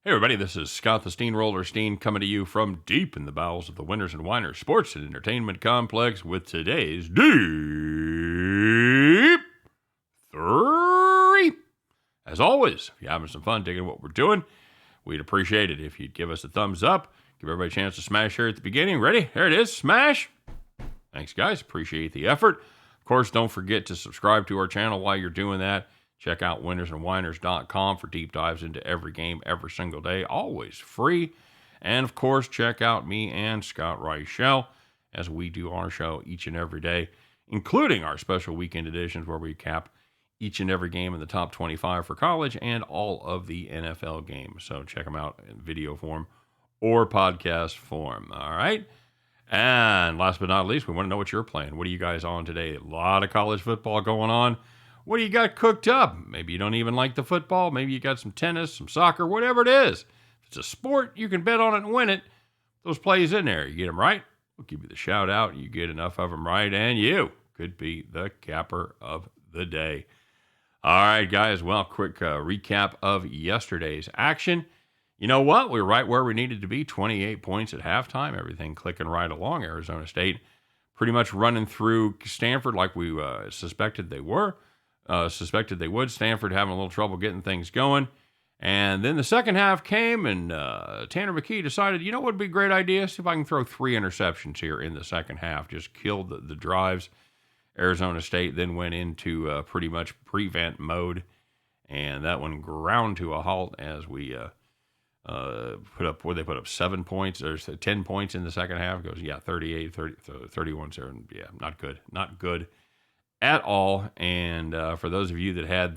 Hey everybody, this is Scott the Steehnroller Steen coming to you from deep in the bowels of the Winners and Winers Sports and Entertainment Complex with today's Deep 3. As always, if you're having some fun digging what we're doing, we'd appreciate it if you'd give us a thumbs up. Give everybody a chance to smash here at the beginning. Ready? There it is. Smash. Thanks, guys. Appreciate the effort. Of course, don't forget to subscribe to our channel while you're doing that. Check out winnersandwiners.com for deep dives into every game every single day, always free. And, of course, check out me and Scott Reichel as we do our show each and every day, including our special weekend editions where we cap each and every game in the top 25 for college and all of the NFL games. So check them out in video form or podcast form. All right? And last but not least, we want to know what you're playing. What are you guys on today? A lot of college football going on. What do you got cooked up? Maybe you don't even like the football. Maybe you got some tennis, some soccer, whatever it is. If it's a sport, you can bet on it and win it. Those plays in there, you get them right, we'll give you the shout out. You get enough of them right, and you could be the capper of the day. All right, guys. Well, quick recap of yesterday's action. You know what? We were right where we needed to be, 28 points at halftime. Everything clicking right along. Arizona State pretty much running through Stanford like we suspected they were. Suspected they would. Stanford having a little trouble getting things going. And then the second half came, and Tanner McKee decided, you know what would be a great idea? See if I can throw 3 interceptions here in the second half. Just killed the drives. Arizona State then went into pretty much prevent mode, and that one ground to a halt as we put up 7 points or 10 points in the second half. Goes, 38, 30, 31. Yeah, not good. Not good at all. And for those of you that had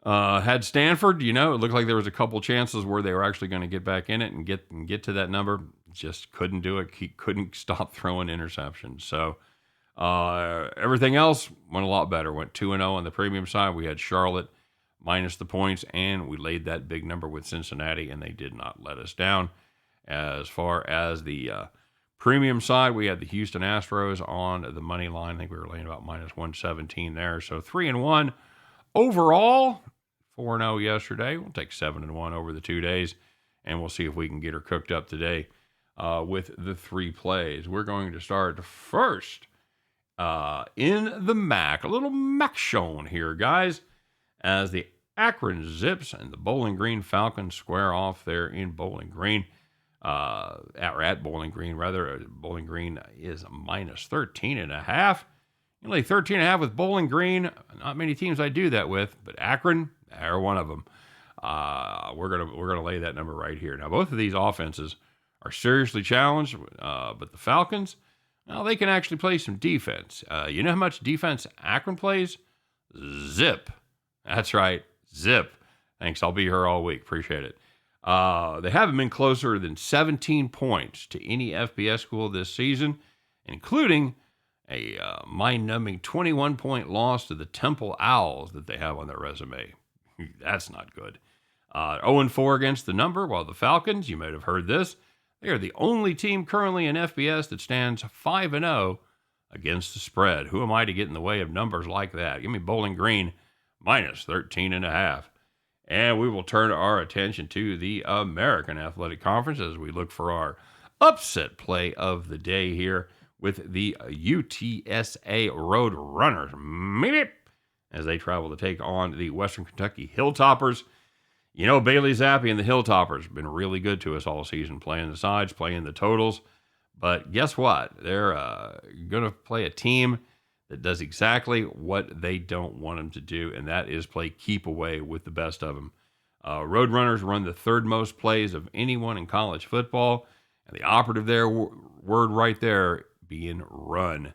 had Stanford, it looked like there was a couple chances where they were actually going to get back in it and get to that number. Just couldn't do it. He couldn't stop throwing interceptions. So everything else went a lot better. Went 2-0 on the premium side. We had Charlotte minus the points, and we laid that big number with Cincinnati, and they did not let us down. As far as the premium side, we had the Houston Astros on the money line. I think we were laying about minus 117 there. So 3-1 overall. 4-0 yesterday. We'll take 7-1 over the 2 days, and we'll see if we can get her cooked up today with the 3 plays. We're going to start first in the MAC. A little MAC shown here, guys, as the Akron Zips and the Bowling Green Falcons square off there in Bowling Green. At Bowling Green, rather. Bowling Green is minus 13.5. You lay 13.5 with Bowling Green. Not many teams I do that with, but Akron, they're one of them. We're gonna lay that number right here. Now, both of these offenses are seriously challenged, but the Falcons, well, they can actually play some defense. You know how much defense Akron plays? Zip. That's right, zip. Thanks. I'll be here all week. Appreciate it. They haven't been closer than 17 points to any FBS school this season, including a mind-numbing 21-point loss to the Temple Owls that they have on their resume. That's not good. 0-4 against the number, while the Falcons, you might have heard this, they are the only team currently in FBS that stands 5-0 against the spread. Who am I to get in the way of numbers like that? Give me Bowling Green minus 13.5. And we will turn our attention to the American Athletic Conference as we look for our upset play of the day here with the UTSA Road Runners. As they travel to take on the Western Kentucky Hilltoppers. Bailey Zappi and the Hilltoppers have been really good to us all season, playing the sides, playing the totals. But guess what? They're going to play a team that does exactly what they don't want them to do, and that is play keep away with the best of them. Roadrunners run the 3rd most plays of anyone in college football, and the operative there, word right there, being run.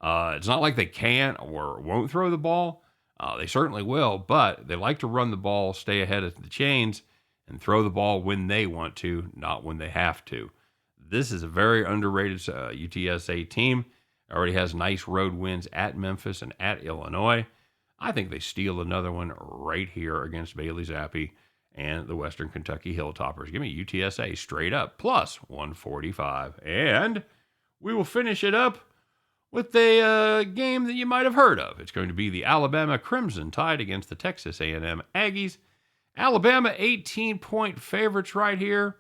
It's not like they can't or won't throw the ball. They certainly will, but they like to run the ball, stay ahead of the chains, and throw the ball when they want to, not when they have to. This is a very underrated UTSA team. Already has nice road wins at Memphis and at Illinois. I think they steal another one right here against Bailey Zappi and the Western Kentucky Hilltoppers. Give me UTSA straight up, plus 145. And we will finish it up with a game that you might have heard of. It's going to be the Alabama Crimson Tide against the Texas A&M Aggies Alabama 18-point favorites right here.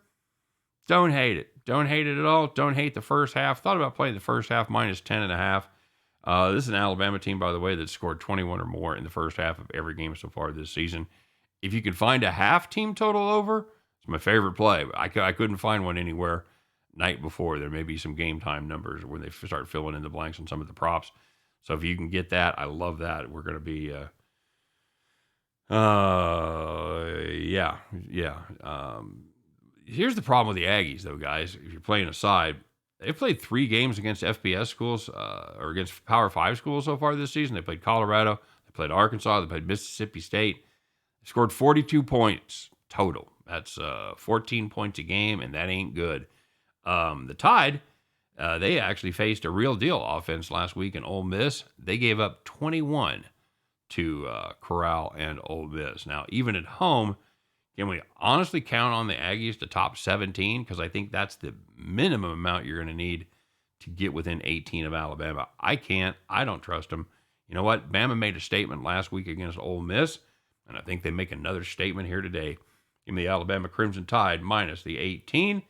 Don't hate it. Don't hate it at all. Don't hate the first half. Thought about playing the first half minus 10.5. This is an Alabama team, by the way, that scored 21 or more in the first half of every game so far this season. If you can find a half team total over, it's my favorite play. I couldn't find one anywhere night before. There may be some game time numbers when they start filling in the blanks on some of the props. So if you can get that, I love that. We're going to be, yeah. Here's the problem with the Aggies, though, guys. If you're playing aside, they've played 3 games against FBS schools or against Power 5 schools so far this season. They played Colorado, they played Arkansas, they played Mississippi State. They scored 42 points total. That's 14 points a game, and that ain't good. The Tide, they actually faced a real deal offense last week in Ole Miss. They gave up 21 to Corral and Ole Miss. Now, even at home, can we honestly count on the Aggies to top 17? Because I think that's the minimum amount you're going to need to get within 18 of Alabama. I can't. I don't trust them. You know what? Bama made a statement last week against Ole Miss, and I think they make another statement here today. Give me the Alabama Crimson Tide minus the 18.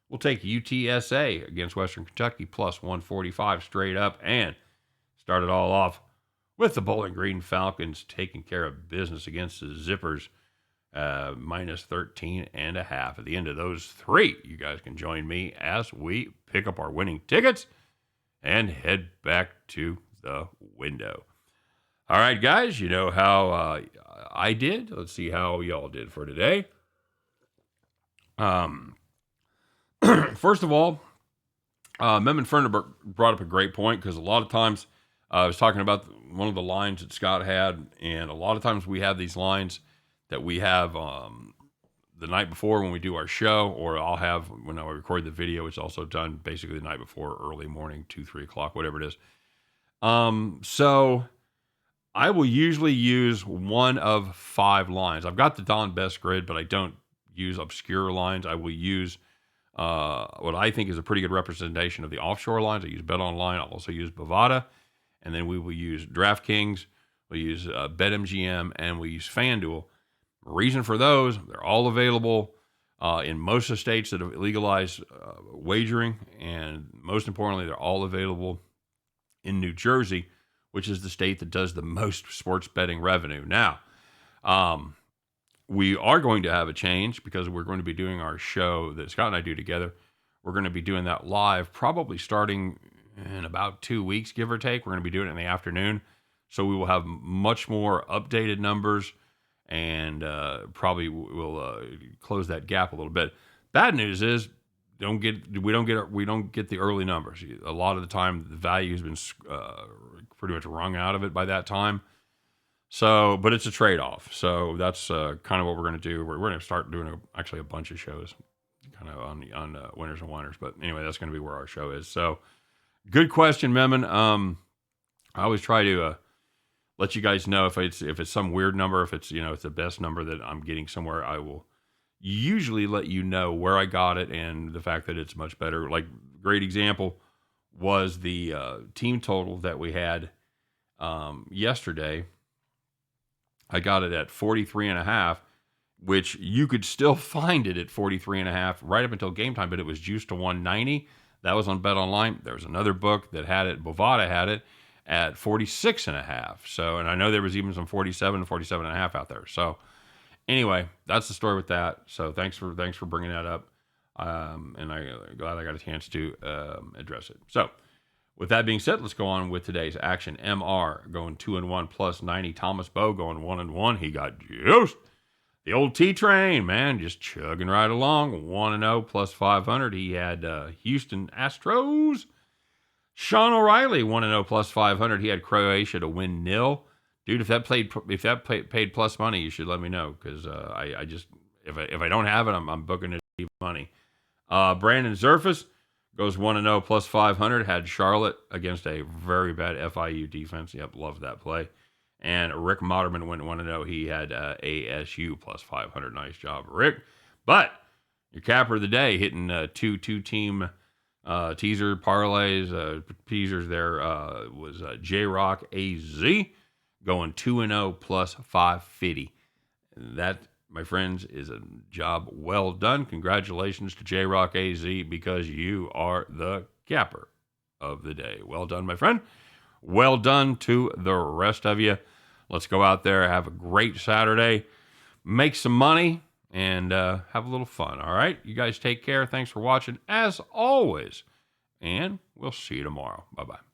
We'll take UTSA against Western Kentucky plus 145 straight up, and start it all off with the Bowling Green Falcons taking care of business against the Zippers. Minus 13.5. At the end of those 3, you guys can join me as we pick up our winning tickets and head back to the window. All right, guys, you know how I did. Let's see how y'all did for today. First of all, Memon Fernberg brought up a great point, because a lot of times I was talking about one of the lines that Scott had, and a lot of times we have these lines that we have the night before when we do our show, or I'll have when I record the video. It's also done basically the night before, early morning, 2, 3 o'clock, whatever it is. So I will usually use one of 5 lines. I've got the Don Best grid, but I don't use obscure lines. I will use what I think is a pretty good representation of the offshore lines. I use BetOnline. I'll also use Bovada, and then we will use DraftKings. We'll use BetMGM, and we use FanDuel. Reason for those, they're all available in most of the states that have legalized wagering, and most importantly, they're all available in New Jersey, which is the state that does the most sports betting revenue. Now, we are going to have a change, because we're going to be doing our show that Scott and I do together. We're going to be doing that live, probably starting in about 2 weeks, give or take. We're going to be doing it in the afternoon, so we will have much more updated numbers, and probably will close that gap a little bit. Bad news is we don't get the early numbers. A lot of the time, the value has been pretty much wrung out of it by that time. So, but it's a trade-off. So that's kind of what we're going to do. We're going to start doing actually a bunch of shows, kind of on winners and whiners. But anyway, that's going to be where our show is. So, good question, Memon. I always try to let you guys know if it's some weird number, if it's it's the best number that I'm getting somewhere. I will usually let you know where I got it and the fact that it's much better. Like, great example was the team total that we had yesterday. I got it at 43.5, which you could still find it at 43.5 right up until game time, but it was juiced to 190. That was on BetOnline. There was another book that had it. Bovada had it at 46.5. So, and I know there was even some 47 and a half out there. So anyway, that's the story with that. So thanks for bringing that up. And I'm glad I got a chance to address it. So with that being said, let's go on with today's action. MR going 2-1 plus 90. Thomas Bowe going 1-1. He got juiced. The old T-Train, man, just chugging right along. 1-0 plus 500. He had Houston Astros. Sean O'Reilly 1-0 plus 500. He had Croatia to win 0. Dude, if that paid plus money, you should let me know, because I just if I don't have it, I'm booking it to money. Brandon Zerfus goes 1-0 plus 500. Had Charlotte against a very bad FIU defense. Yep, loved that play. And Rick Moderman went 1-0. He had ASU plus 500. Nice job, Rick. But your capper of the day, hitting two-team teaser parlays, teasers there, was J-Rock AZ going 2-0 plus 550. That, my friends, is a job well done. Congratulations to J-Rock AZ, because you are the capper of the day. Well done, my friend. Well done to the rest of you. Let's go out there, have a great Saturday, make some money, and have a little fun, all right? You guys take care. Thanks for watching, as always, and we'll see you tomorrow. Bye-bye.